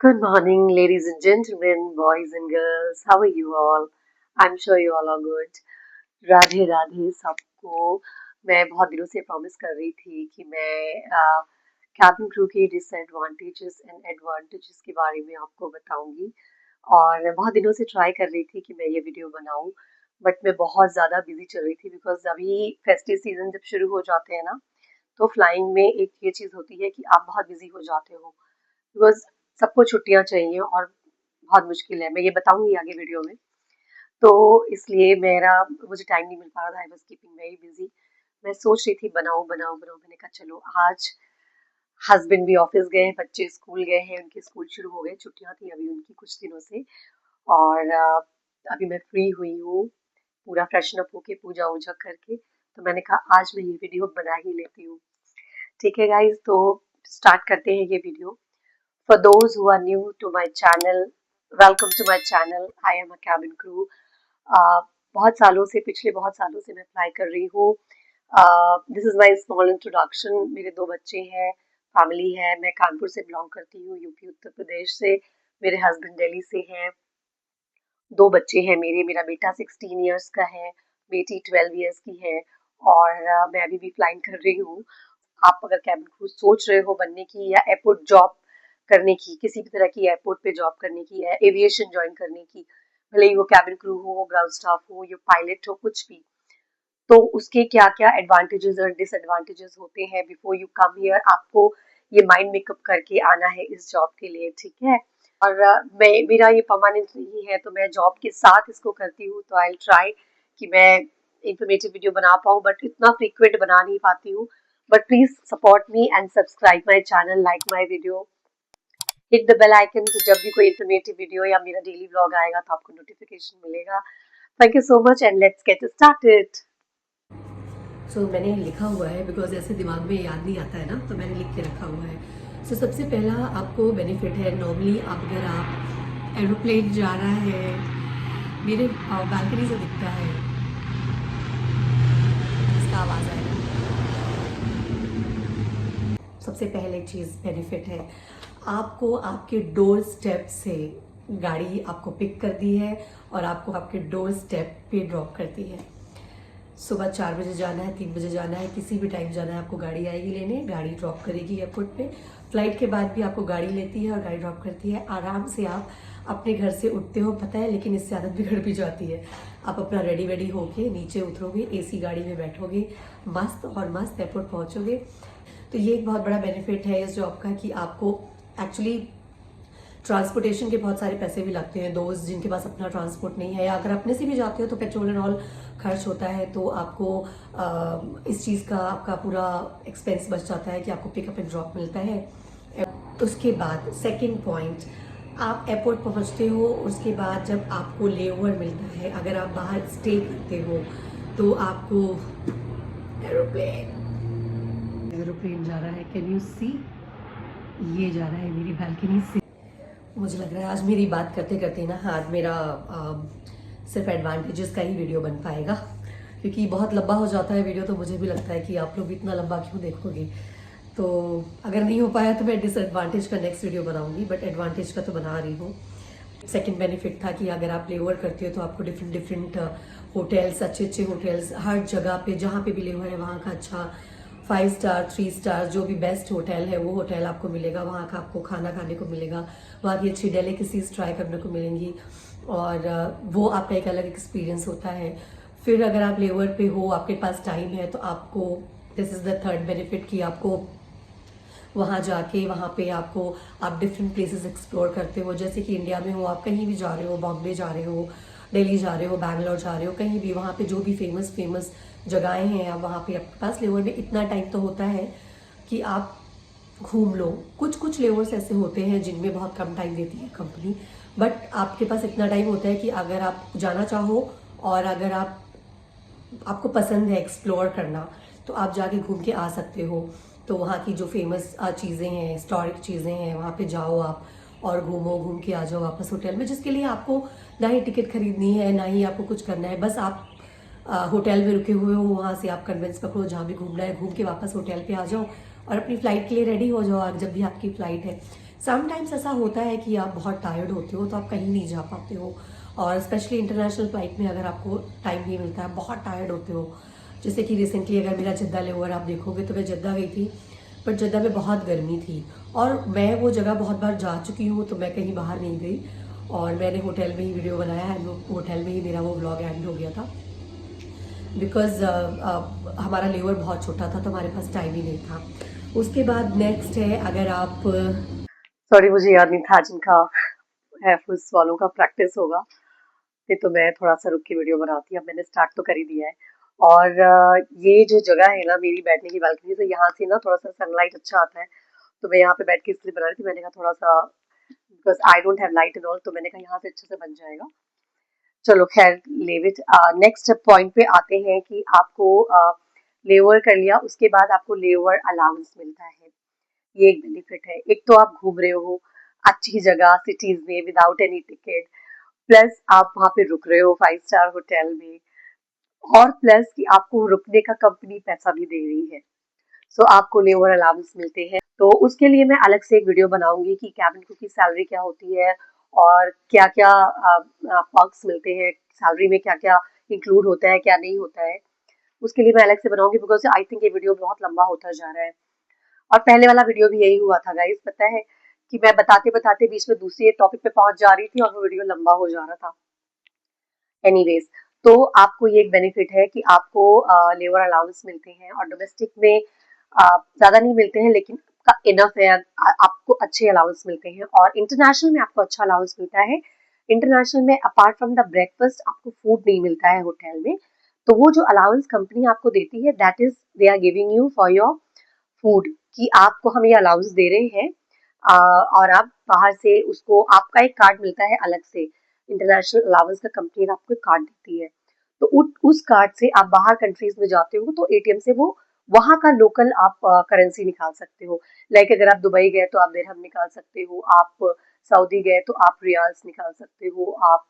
Good morning, ladies and gentlemen, boys and girls. How are you all? I'm sure you all are good. Radhe Radhe सबको। मैं बहुत दिनों से promise कर रही थी कि मैं कैबिन क्रू के डिसएडवांटेजेस एंड एडवांटेजेस के बारे में आपको बताऊंगी। और बहुत दिनों से ट्राई कर रही थी कि मैं ये वीडियो बनाऊं, बट मैं बहुत ज़्यादा बिजी चल रही थी बिकॉज अभी फेस्टिव सीजन जब शुरू हो जाते हैं ना, तो फ्लाइंग में एक ये चीज़ होती है कि आप बहुत बिजी हो जाते हो बिकॉज सबको छुट्टियां चाहिए और बहुत मुश्किल है। मैं ये बताऊंगी आगे वीडियो में। तो इसलिए मुझे टाइम नहीं मिल पा रहा था। I was keeping very busy. मैं सोच रही थी बनाऊं बनाऊं बनाऊं। मैंने कहा चलो आज हस्बैंड भी ऑफिस गए, बच्चे स्कूल गए हैं, उनके स्कूल शुरू हो गए, छुट्टियां थी अभी उनकी कुछ दिनों से। और अभी मैं फ्री हुई हूँ, पूरा फ्रेशन अप होके पूजा वूजा करके। तो मैंने कहा आज मैं ये वीडियो बना ही लेती हूँ। ठीक है गाइज, तो स्टार्ट करते हैं ये video. For those who are new to my channel, welcome to my channel. I am a cabin crew. बहुत सालों से, पिछले बहुत सालों से मैं फ्लाई कर रही हूँ। This is my small introduction. मेरे दो बच्चे हैं, फैमिली है। मैं कानपुर से बिलोंग करती हूँ, यूपी उत्तर प्रदेश से। मेरे हस्बैंड दिल्ली से हैं। दो बच्चे हैं मेरे। मेरा बेटा 16 ईयर्स का है, बेटी 12 ईयर्स की है। और मैं अभी भी फ्लाइंग कर रही हूँ। आप अगर कैबिन क्रू सोच रहे हो बनने की या एयरपोर्ट जॉब करने की, किसी भी तरह की एयरपोर्ट पे जॉब करने की या एविएशन ज्वाइन करने की, भले ही वो कैबिन क्रू हो, ग्राउंड स्टाफ हो या पायलट हो, कुछ भी, तो उसके क्या क्या एडवांटेजेस और डिसएडवांटेजेस होते हैं बिफोर यू कम हियर, आपको ये माइंड मेकअप करके आना है इस जॉब के लिए। ठीक है। और मेरा ये परमानेंट नहीं है, तो मैं जॉब के साथ इसको करती हूँ। तो आई ट्राई कि मैं इंफॉर्मेटिव वीडियो बना पाऊँ, बट इतना फ्रीक्वेंट बना नहीं पाती हूँ। But please support me and subscribe my channel, like my video, hit the bell icon, तो जब भी कोई इन्फॉर्मेटिव वीडियो या मेरा डेली व्लॉग आएगा तो आपको नोटिफिकेशन मिलेगा। Thank you so much and let's get started. मैंने लिखा हुआ है बिकॉज ऐसे दिमाग में याद नहीं आता है ना, तो मैंने लिख के रखा हुआ है। सबसे पहला आपको बेनिफिट है, नॉर्मली अगर आप एरोप्लेन जा रहा है, मेरे बालकनी से दिखता है, इसका आवाज़ आएगा। सबसे पहले चीज़ बेनिफिट है, आपको आपके डोर स्टेप से गाड़ी आपको पिक करती है और आपको आपके डोर स्टेप पे ड्रॉप करती है। सुबह 4 बजे जाना है, 3 बजे जाना है, किसी भी टाइम जाना है, आपको गाड़ी आएगी लेने, गाड़ी ड्रॉप करेगी एयरपोर्ट पे। फ्लाइट के बाद भी आपको गाड़ी लेती है और गाड़ी ड्रॉप करती है। आराम से आप अपने घर से उठते हो, पता है, लेकिन इससे आदत बिगड़ भी जाती है। आप अपना रेडी वेडी होके नीचे उतरोगे, एसी गाड़ी में बैठोगे, मस्त और मस्त एयरपोर्ट पहुंचोगे। तो ये एक बहुत बड़ा बेनिफिट है इस जॉब का कि आपको एक्चुअली ट्रांसपोर्टेशन के बहुत सारे पैसे भी लगते हैं। दोस्त जिनके पास अपना ट्रांसपोर्ट नहीं है या अगर अपने से भी जाते हो तो पेट्रोल एंड ऑल खर्च होता है, तो आपको इस चीज़ का आपका पूरा एक्सपेंस बच जाता है कि आपको पिकअप एंड ड्रॉप मिलता है। उसके बाद सेकंड पॉइंट, आप एयरपोर्ट पहुंचते हो, उसके बाद जब आपको लेओवर मिलता है, अगर आप बाहर स्टे करते हो तो आपको एरोप्लेन जा रहा है, कैन यू सी, ये जा रहा है मेरी बालकनी से। मुझे लग रहा है आज मेरी बात करते करते ना आज मेरा सिर्फ एडवांटेजेस का ही वीडियो बन पाएगा, क्योंकि बहुत लंबा हो जाता है वीडियो। तो मुझे भी लगता है कि आप लोग इतना लंबा क्यों देखोगे। तो अगर नहीं हो पाया तो मैं डिसएडवांटेज का नेक्स्ट वीडियो बनाऊंगी, बट एडवांटेज का तो बना रही हूँ। सेकंड बेनिफिट था कि अगर आप लेओवर करते हो तो आपको डिफरेंट डिफरेंट होटल्स, अच्छे अच्छे होटल्स हर जगह पे, जहाँ पे भी लेओवर है वहाँ का अच्छा 5 स्टार 3 स्टार जो भी बेस्ट होटल है वो होटल आपको मिलेगा। वहाँ का आपको खाना खाने को मिलेगा, वहाँ की अच्छी डेलिकेसीज ट्राई करने को मिलेंगी, और वो आपका एक अलग एक्सपीरियंस होता है। फिर अगर आप लेओवर पे हो, आपके पास टाइम है, तो आपको, this is the third benefit, कि आपको वहाँ जाके वहाँ पे आप डिफरेंट प्लेसेस एक्सप्लोर करते हो। जैसे कि इंडिया में हो, आप कहीं भी जा रहे हो, बॉम्बे जा रहे हो, दिल्ली जा रहे हो, बैंगलोर जा रहे हो, कहीं भी वहाँ पे जो भी फेमस फेमस जगहें हैं, आप वहाँ पे आपके पास लेओवर में इतना टाइम तो होता है कि आप घूम लो। कुछ कुछ लेओवर्स ऐसे होते हैं जिनमें बहुत कम टाइम देती है कंपनी, बट आपके पास इतना टाइम होता है कि अगर आप जाना चाहो और अगर आपको पसंद है एक्सप्लोर करना, तो आप जाके घूम के आ सकते हो। तो वहाँ की जो फेमस चीज़ें हैं, हिस्टोरिक चीज़ें हैं, वहाँ पे जाओ आप और घूमो, घूम के आ जाओ वापस होटल में, जिसके लिए आपको ना ही टिकट खरीदनी है ना ही आपको कुछ करना है। बस आप होटल में रुके हुए हो, वहाँ से आप कन्वेंस पकड़ो, जहाँ भी घूमना है घूम के वापस होटल पे आ जाओ और अपनी फ़्लाइट के लिए रेडी हो जाओ जब भी आपकी फ़्लाइट है। समटाइम्स ऐसा होता है कि आप बहुत टायर्ड होते हो तो आप कहीं नहीं जा पाते हो, और स्पेशली इंटरनेशनल फ्लाइट में अगर आपको टाइम नहीं मिलता है, बहुत टायर्ड होते हो। जैसे कि रिसेंटली अगर मेरा जद्दा लेओवर आप देखोगे तो मैं जद्दा गई थी, बट जद्दा में बहुत गर्मी थी, और मैं वो जगह बहुत बार जा चुकी हूँ तो मैं कहीं बाहर नहीं गई, और मैंने होटल में ही वीडियो बनाया है, होटल में ही मेरा वो व्लॉग एंड हो गया था, बिकॉज हमारा लेवर बहुत छोटा था तो हमारे पास टाइम ही नहीं था। उसके बाद नेक्स्ट है, अगर आप सॉरी, मुझे याद नहीं था जिनका है फुस वालों का प्रैक्टिस होगा, नहीं तो मैं थोड़ा सा रुक के वीडियो बनाती। अब मैंने स्टार्ट तो कर ही दिया है। और ये जो जगह है ना मेरी बैठने की बालकनी, से यहाँ से ना थोड़ा सा सनलाइट अच्छा आता है, तो मैं यहाँ पे बैठ के इसलिए बना रही थी। मैंने कहा थोड़ा सा, because I don't have light and all, तो मैंने कहा यहाँ से अच्छे से बन जाएगा। चलो खैर, लेव इट। नेक्स्ट पॉइंट पे आते हैं कि आपको लेवर कर लिया, उसके बाद आपको लेवर अलाउंस मिलता है। ये एक बेनिफिट है। एक तो आप घूम रहे हो अच्छी जगह सिटीज में विदाउट एनी टिकट, प्लस आप वहां पे रुक रहे हो 5 स्टार होटल में, और प्लस कि आपको रुकने का कंपनी पैसा भी दे रही है। सो आपको लेबर अलाउंस मिलते हैं। तो उसके लिए मैं अलग से एक वीडियो बनाऊंगी कि कैबिन क्रू की सैलरी क्या होती है, और क्या क्या पर्क्स मिलते हैं, सैलरी में क्या क्या इंक्लूड होता है, क्या नहीं होता है। उसके लिए मैं अलग से बनाऊंगी, बिकॉज आई थिंक ये वीडियो बहुत लंबा होता जा रहा है। और पहले वाला वीडियो भी यही हुआ था गाइस, पता है कि मैं बताते बताते बीच में दूसरे टॉपिक पे पहुंच जा रही थी और वो वीडियो लंबा हो जा रहा था। एनीवेज, तो आपको ये एक बेनिफिट है कि आपको लेबर अलाउंस मिलते हैं, और डोमेस्टिक में ज्यादा नहीं मिलते हैं, लेकिन का इनफ है। आपको अच्छे अलाउंस मिलते हैं, और इंटरनेशनल में आपको अच्छा अलाउंस मिलता है। इंटरनेशनल में अपार्ट फ्रॉम द ब्रेकफास्ट आपको फूड नहीं मिलता है होटल में। तो वो जो अलाउंस कंपनी आपको देती है, that is they are giving you for your food, कि आपको हम ये अलाउंस दे रहे हैं। और आप बाहर से उसको, आपका एक कार्ड मिलता है अलग से, इंटरनेशनल अलाउंस का कंपनी आपको एक कार्ड देती है। तो उस कार्ड से आप बाहर कंट्रीज में जाते हो तो एटीएम से वो वहां का लोकल आप करेंसी निकाल सकते हो। लाइक अगर आप दुबई गए तो आप दिरहम निकाल सकते हो, आप सऊदी गए तो आप रियाल्स निकाल सकते हो, आप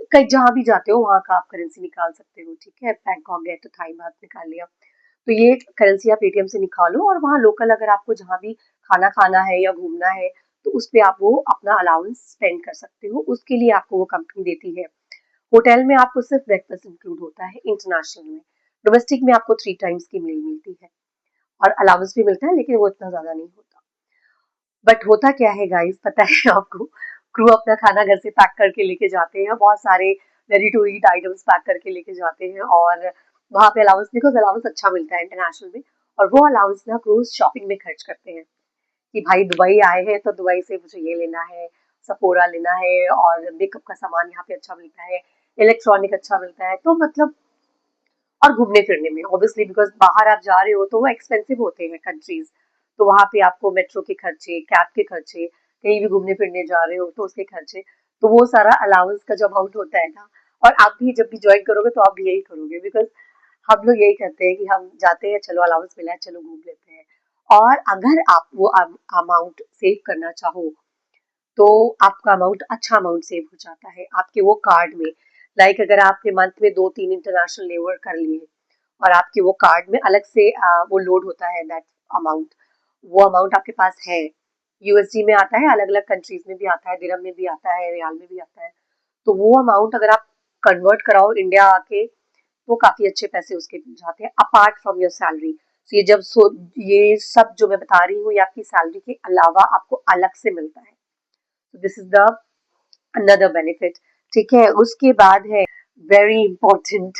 कहीं जहां भी जाते हो वहां का आप करेंसी निकाल सकते हो। ठीक है, बैंकॉक गए तो थाई बात निकाल लिया। तो ये करेंसी आप एटीएम से निकालो, और वहाँ लोकल अगर आपको जहाँ भी खाना खाना है या घूमना है, तो उस पे आप वो अपना अलाउंस स्पेंड कर सकते हो। उसके लिए आपको वो कंपनी देती है। होटल में आपको सिर्फ ब्रेकफास्ट इंक्लूड होता है इंटरनेशनल में। डोमेस्टिक में आपको 3 टाइम्स की मील मिलती है, और अलाउंस भी मिलता है, लेकिन वो इतना ज्यादा नहीं होता। बट होता क्या है गाइस, पता है आपको, क्रू अपना खाना घर से पैक करके लेके जाते हैं, बहुत सारे ready to eat items pack करके लेके जाते हैं, और वहां पे अलाउंस, बिकॉज अलाउंस अच्छा मिलता है इंटरनेशनल में, और वो अलाउंस ना क्रूज शॉपिंग में खर्च करते हैं। कि भाई दुबई आए हैं तो दुबई से मुझे ये लेना है, सफोरा लेना है, और मेकअप का सामान यहाँ पे अच्छा मिलता है, इलेक्ट्रॉनिक अच्छा मिलता है, तो मतलब, और घूमने फिरने में ऑब्वियसली, बिकॉज बाहर आप जा रहे हो तो वो एक्सपेंसिव होते हैं कंट्रीज, तो वहां पे आपको मेट्रो के खर्चे, कैब के खर्चे, कहीं भी घूमने फिरने जा रहे हो तो उसके खर्चे, तो वो सारा अलाउंस का जो अमाउंट होता है ना। और आप भी जब भी ज्वाइन करोगे तो आप भी यही करोगे, बिकॉज हम लोग यही करते हैं कि हम जाते हैं, चलो अलाउंस मिला है, चलो घूम लेते हैं। और अगर आप वो अमाउंट सेव करना चाहो, तो आपका अमाउंट अच्छा अमाउंट सेव हो जाता है आपके वो कार्ड में। लाइक अगर आपने मंथ में 2-3 इंटरनेशनल लेवर कर लिए, और आपके वो कार्ड में अलग से वो लोड होता है दैट अमाउंट, वो अमाउंट आपके पास है। यूएसडी में आता है, अलग अलग कंट्रीज में भी आता है, दिरहम में भी आता है, रियाल में भी आता है। तो वो अमाउंट अगर आप कन्वर्ट कराओ इंडिया आके, तो काफी अच्छे पैसे उसके मिल जाते हैं अपार्ट फ्रॉम योर सैलरी। तो ये ये सब जो मैं बता रही हूँ, ये आपकी सैलरी के अलावा आपको अलग से मिलता है। This is the another benefit. ठीक है, उसके बाद है वेरी इंपॉर्टेंट,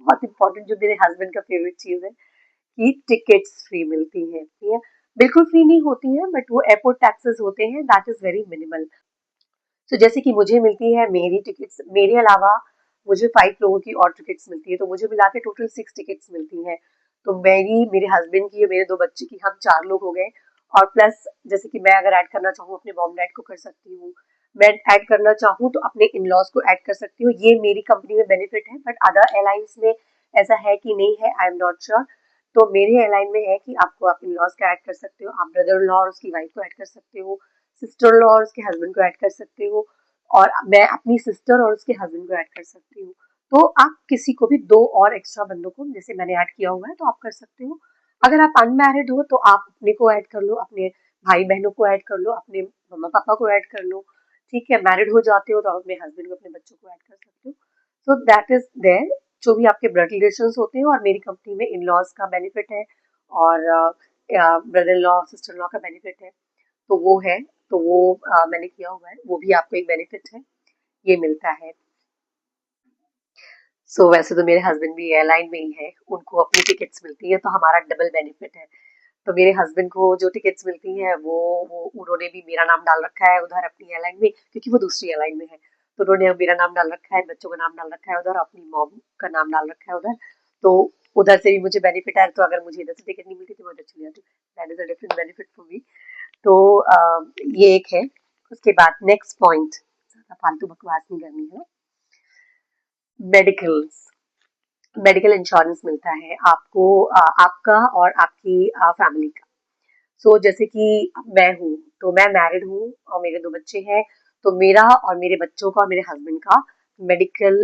बहुत इंपॉर्टेंट, जो मेरे हस्बैंड का फेवरेट चीज है, कि टिकट्स फ्री मिलती हैं। ठीक है, बिल्कुल फ्री नहीं होती हैं, बट वो एयरपोर्ट टैक्सेस होते हैं, दैट इज वेरी मिनिमल। तो जैसे कि मुझे मिलती है मेरी टिकट्स, मेरे अलावा मुझे 5 लोगों की और टिकट्स मिलती है, तो मुझे मिला के टोटल 6 टिकट्स मिलती हैं। तो मेरी, मेरे हस्बैंड की और मेरे 2 बच्चे की, हम 4 लोग हो गए। और प्लस जैसे कि मैं अगर ऐड करना चाहूँ अपने मॉम डैड को कर सकती हूँ, मैं ऐड करना चाहूँ तो अपने इन लॉज को ऐड कर सकती हूँ। ये मेरी कंपनी में बेनिफिट है, बट अदर एयरलाइंस में ऐसा है कि नहीं है, आई एम नॉट श्योर। तो मेरे एयरलाइन में है कि आपको आप इन लॉज का ऐड कर सकते हो, आप ब्रदर लॉ और उसकी वाइफ को ऐड कर सकते हो, सिस्टर लॉ और उसके हस्बैंड को ऐड कर सकते हो, और मैं अपनी सिस्टर और उसके हस्बैंड को ऐड कर सकती हूँ। तो आप किसी को भी 2 और एक्स्ट्रा बंदों को, जैसे मैंने ऐड किया हुआ है, तो आप कर सकते हो। अगर आप अनमैरिड हो तो आप अपने को ऐड कर लो, अपने भाई बहनों को ऐड कर लो, अपने मम्मा पापा को ऐड कर लो, ठीक है। मैरिड हो जाते हो तो आप अपने हस्बैंड को, अपने बच्चों को ऐड कर सकते हो। सो दैट इज देयर, जो भी आपके ब्लड रिलेशंस होते हैं। और मेरी कंपनी में इन लॉज का बेनिफिट है, और brother in law sister in law का बेनिफिट है, तो वो है। तो वो मैंने किया हुआ है, वो भी आपको एक बेनिफिट है, ये मिलता है। वैसे तो मेरे हस्बैंड भी एयरलाइन में ही है, उनको अपनी टिकट्स मिलती है, तो हमारा डबल बेनिफिट है। तो मेरे हस्बैंड को जो टिकट्स मिलती हैं वो उन्होंने भी मेरा नाम डाल रखा है उधर अपनी एयरलाइन में, क्योंकि वो दूसरी एयरलाइन में है। तो उन्होंने मेरा नाम डाल रखा है, बच्चों का नाम डाल रखा है उधर, अपनी मॉम का नाम डाल रखा है उधर। तो उधर से भी मुझे बेनिफिट है, तो अगर मुझे इधर से टिकट नहीं मिलती तो मैं उधर चली जाती। That is a different benefit for me. तो ये एक है। उसके बाद नेक्स्ट पॉइंट, ज्यादा फालतू बकवास नहीं करनी है। मेडिकल्स, मेडिकल इंश्योरेंस मिलता है आपको, आपका और आपकी फैमिली का। जैसे कि मैं हूँ, तो मैं मैरिड हूँ और मेरे 2 बच्चे हैं, तो मेरा और मेरे बच्चों का और मेरे हस्बैंड का मेडिकल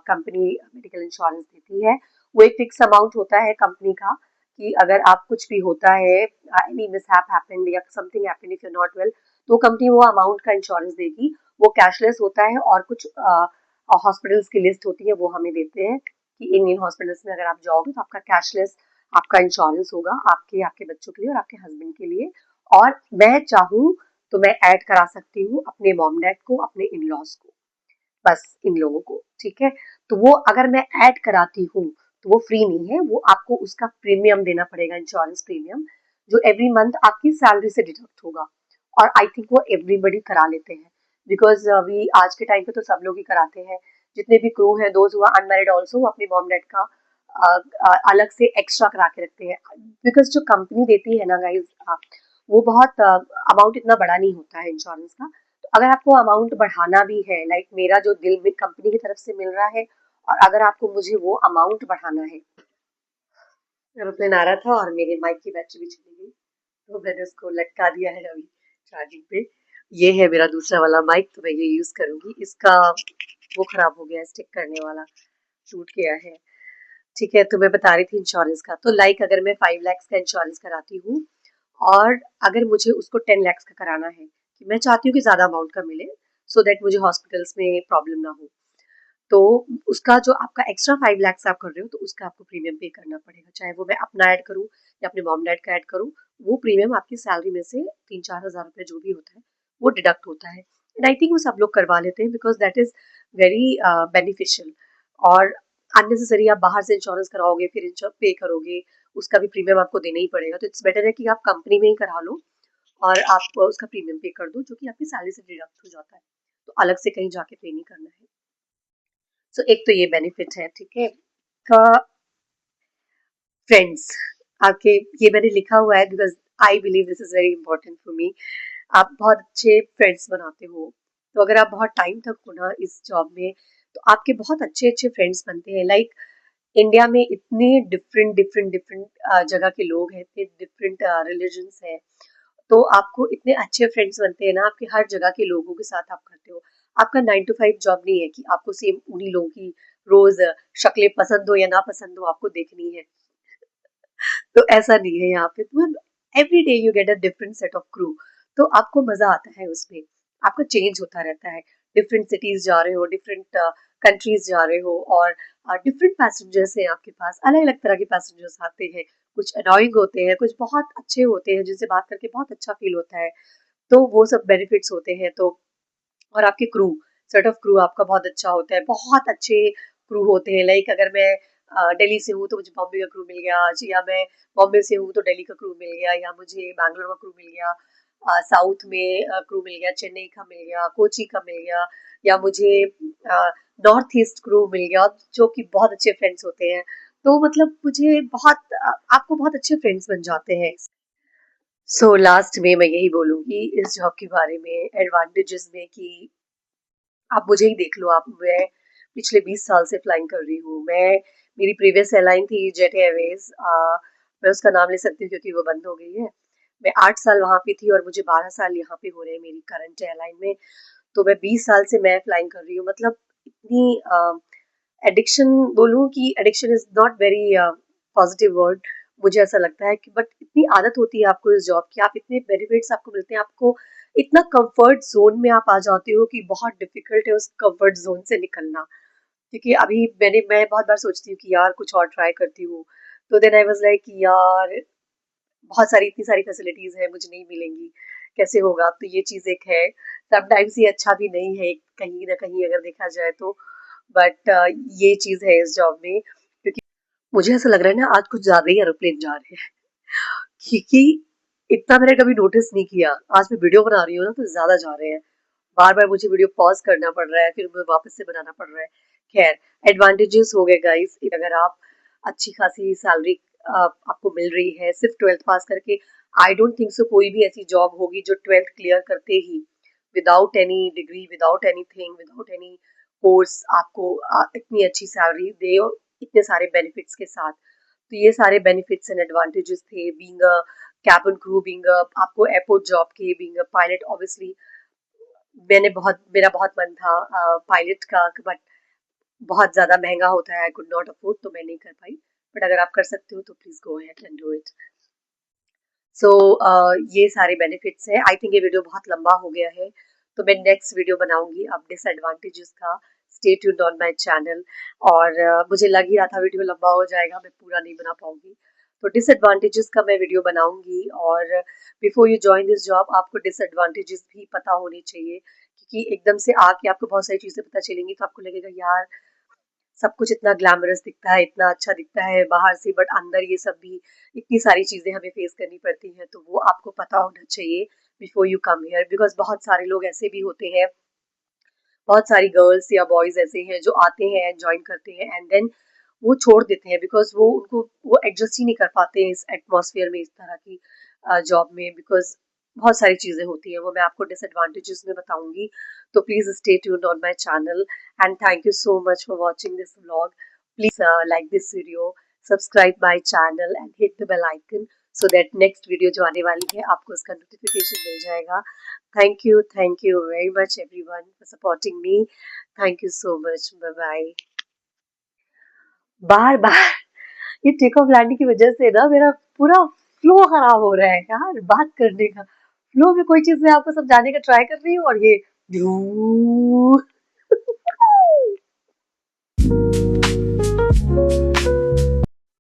कंपनी मेडिकल इंश्योरेंस देती है। वो एक फिक्स अमाउंट होता है कंपनी का, कि अगर आप कुछ भी होता है, एनी मिसहैप हैपेंड या something happened if you are not well, तो कंपनी वो अमाउंट का इंश्योरेंस देगी। वो कैशलेस होता है, और कुछ हॉस्पिटल्स की लिस्ट होती है, वो हमें देते हैं कि इन हॉस्पिटल्स में अगर आप जाओगे तो आपका कैशलेस आपका इंश्योरेंस होगा, आपके आपके बच्चों के लिए और आपके हस्बैंड के लिए। और मैं चाहूँ तो मैं ऐड करा सकती हूँ अपने मॉम डैड को, अपने इन लॉज को, बस इन लोगों को, ठीक है। तो वो अगर मैं ऐड कराती हूँ तो वो फ्री नहीं है, वो आपको उसका प्रीमियम देना पड़ेगा, इंश्योरेंस प्रीमियम, जो एवरी मंथ आपकी सैलरी से डिडक्ट होगा। और आई थिंक वो एवरीबडी करा लेते हैं, बिकॉज अभी आज के टाइम पे तो सब लोग ही कराते हैं। जितने भी क्रू हैं, दोज हुआ अनमैरिड ऑल्सो, अपने मॉम डैड का अलग से एक्स्ट्रा करा के रखते हैं। बिकॉज जो कंपनी देती है ना गाइज, वो बहुत अमाउंट इतना बड़ा नहीं होता है इंश्योरेंस का। तो अगर आपको अमाउंट बढ़ाना भी है, लाइक मेरा जो दिल में कंपनी की तरफ से मिल रहा है, और अगर आपको मुझे वो अमाउंट बढ़ाना है। एरोप्लेन आ रहा था और मेरे माइक की बैटरी भी चली गई, तो मैंने उसको लटका दिया है अभी चार्जिंग पे। ये है मेरा दूसरा वाला माइक, तो मैं ये यूज करूंगी। इसका वो खराब हो गया है, स्टिक करने वाला टूट गया है। ठीक है, तो मैं बता रही थी इंश्योरेंस का। तो लाइक अगर मैं 5 लाख का इंश्योरेंस कराती हूँ, और अगर मुझे उसको 10 लाख का कराना है, कि मैं चाहती हूँ कि ज्यादा अमाउंट का मिले, सो दैट मुझे हॉस्पिटल्स में प्रॉब्लम ना हो, तो उसका जो आपका एक्स्ट्रा 5 लाख आप कर रहे हो, तो उसका आपको प्रीमियम पे करना पड़ेगा, चाहे वो मैं अपना ऐड करूँ या अपने मॉम डैड का ऐड करूँ। वो प्रीमियम आपकी सैलरी में से 3-4 हज़ार रुपये जो भी होता है, वो डिडक्ट होता है। एंड आई थिंक वो सब लोग करवा लेते हैं, because that is very beneficial. और अननेसेसरी आप बाहर से इंश्योरेंस कराओगे, फिर पे करोगे, उसका भी प्रीमियम आपको देना ही पड़ेगा। तो इट्स बेटर है कि आप कंपनी में ही करा लो, और आप उसका प्रीमियम पे कर दो, जो कि आपकी सैलरी से डिडक्ट हो जाता है, तो अलग से कहीं जाके पे नहीं करना है। एक तो ये बेनिफिट है, ठीक है। का फ्रेंड्स, आपके, ये मैंने लिखा हुआ है because I believe this is very important for me. आप बहुत अच्छे फ्रेंड्स बनाते हो, तो अगर आप बहुत टाइम तक हो ना इस जॉब में, तो आपके बहुत अच्छे अच्छे फ्रेंड्स बनते हैं। लाइक इंडिया में इतने डिफरेंट डिफरेंट डिफरेंट जगह के लोग हैं, इतने डिफरेंट रिलीजन्स हैं, तो आपको इतने अच्छे फ्रेंड्स बनते हैं ना, आपके हर जगह के लोगों के साथ आप करते हो। आपका 9 to 5 जॉब नहीं है कि आपको सेम उन्हीं लोगों की रोज शक्लें पसंद हो या ना पसंद हो आपको देखनी है। तो ऐसा नहीं है यहाँ पे, तो every day you get a different set of crew, तो आपको मजा आता है उसमें। आपका चेंज होता रहता है, डिफरेंट सिटीज जा रहे हो, डिफरेंट कंट्रीज जा रहे हो, और डिफरेंट पैसेंजर्स हैं आपके पास, अलग अलग तरह के पैसेंजर्स आते हैं। कुछ अनोइंग होते हैं, कुछ बहुत अच्छे होते हैं जिनसे बात करके बहुत अच्छा फील होता है। तो वो सब बेनिफिट्स होते हैं। तो और आपके क्रू, सेट ऑफ क्रू आपका बहुत अच्छा होता है, बहुत अच्छे क्रू होते हैं। लाइक अगर मैं दिल्ली से हूँ तो मुझे बॉम्बे का क्रू मिल गया आज, या मैं बॉम्बे से हूँ तो दिल्ली का क्रू मिल गया, या मुझे बैंगलोर का क्रू मिल गया, साउथ में क्रू मिल गया, चेन्नई का मिल गया, कोची का मिल गया, या मुझे नॉर्थ ईस्ट क्रू मिल गया, जो कि बहुत अच्छे फ्रेंड्स होते हैं। तो मतलब मुझे बहुत आपको बहुत अच्छे फ्रेंड्स बन जाते हैं। लास्ट में मैं यही बोलूंगी इस जॉब के बारे में, एडवांटेजेस में, कि आप मुझे ही देख लो। आप, मैं पिछले 20 साल से फ्लाइंग कर रही हूँ। मैं, मेरी प्रीवियस एयरलाइन थी जेट एयरवेज, मैं उसका नाम ले सकती हूँ क्योंकि वो बंद हो गई है। मैं 8 साल वहां पे थी, और मुझे 12 साल यहाँ पे हो रहे हैं मेरी करंट एयरलाइन में। तो मैं 20 साल से मैं फ्लाइंग कर रही हूँ, मतलब इतनी एडिक्शन, बोलूँ कि addiction is not very positive word, मुझे ऐसा लगता है कि बट इतनी आदत होती है आपको इस जॉब की, आप इतने बेनिफिट्स आपको मिलते हैं, आपको इतना कंफर्ट ज़ोन में आप आ जाते हो कि बहुत डिफ़िकल्ट है उस कंफर्ट ज़ोन से निकलना। क्योंकि अभी मैं बहुत बार सोचती हूँ कि यार कुछ और ट्राई करती हूँ, तो देन आई वाज़ लाइक यार बहुत सारी इतनी सारी फैसिलिटीज़ हैं, मुझे नहीं मिलेंगी, कैसे होगा? तो ये चीज़ एक है। समटाइम्स ये अच्छा भी नहीं है कहीं न कहीं अगर देखा जाए तो, बट ये चीज़ है इस जॉब में, क्योंकि मुझे ऐसा लग रहा है ना आज कुछ ज़्यादा ही एरोप्लेन जा रहे हैं, क्योंकि इतना मैंने कभी नोटिस नहीं किया। आज मैं वीडियो बना रही हूँ ना तो ज़्यादा जा रहे हैं। बार-बार मुझे वीडियो पॉज़ करना पड़ रहा है, फिर मुझे वापस से बनाना पड़ रहा है। ख़ैर, एडवांटेजेस हो गए गाइज़, अगर आप अच्छी खासी सैलरी आपको मिल रही है सिर्फ़ 12th पास करके, आई डोंट थिंक सो कोई भी ऐसी जॉब होगी जो 12th क्लियर करते ही without any degree, without anything, without any course आपको इतनी अच्छी सैलरी दे और इतने सारे बेनिफिट्स के साथ। तो ये सारे बेनिफिट्स एंड एडवांटेजेस थे being a cabin crew, being a आपको एयरपोर्ट जॉब के, बीइंग अ पायलट ऑब्वियसली मेरा बहुत मन था पायलट का, बट बहुत ज़्यादा महँगा होता है, आई कुड नॉट अफोर्ड, तो मैं नहीं कर पाई। बट अगर आप कर सकते हो तो please go ahead and do it. So ये सारे बेनिफिट्स हैं। आई थिंक ये वीडियो बहुत लंबा हो गया है, तो मैं नेक्स्ट वीडियो बनाऊँगी अब डिसएडवांटेजेस का। Stay tuned on my channel. और मुझे लग ही रहा था वीडियो लंबा हो जाएगा, मैं पूरा नहीं बना पाऊँगी। तो डिसएडवांटेजेस का मैं वीडियो बनाऊँगी, और before you join this job आपको डिसएडवांटेजेस भी पता होने चाहिए, क्योंकि एकदम से आके आपको बहुत सारी चीज़ें पता चलेंगी तो आपको लगेगा यार सब कुछ इतना ग्लैमरस दिखता है, इतना अच्छा दिखता है बाहर से, बट अंदर ये सब भी इतनी सारी चीज़ें हमें फेस करनी पड़ती हैं, तो वो आपको पता होना चाहिए before you come here, because बहुत सारे लोग ऐसे भी होते हैं, बहुत सारी गर्ल्स या बॉयज़ ऐसे हैं जो आते हैं, जॉइन करते हैं एंड देन वो छोड़ देते हैं, बिकॉज़ वो एडजस्ट ही नहीं कर पाते हैं इस एटमॉस्फेयर में, इस तरह की जॉब में, बिकॉज़ बहुत सारी चीज़ें होती हैं, वो मैं आपको डिसएडवांटेजेस में बताऊँगी। तो please stay tuned on my channel and thank you so much for watching this vlog. Please like this video, subscribe my channel and hit the bell icon so that next video जो आने वाली है आपको उसका notification मिल जाएगा। Thank you very much everyone for supporting me. Thank you so much. Bye bye. बार-बार ये take off landing की वजह से ना मेरा पूरा फ्लो खराब हो रहा है यार बात करने का। फ्लो में कोई चीज़ मैं आपको समझाने का ट्राई कर रही हूँ और ये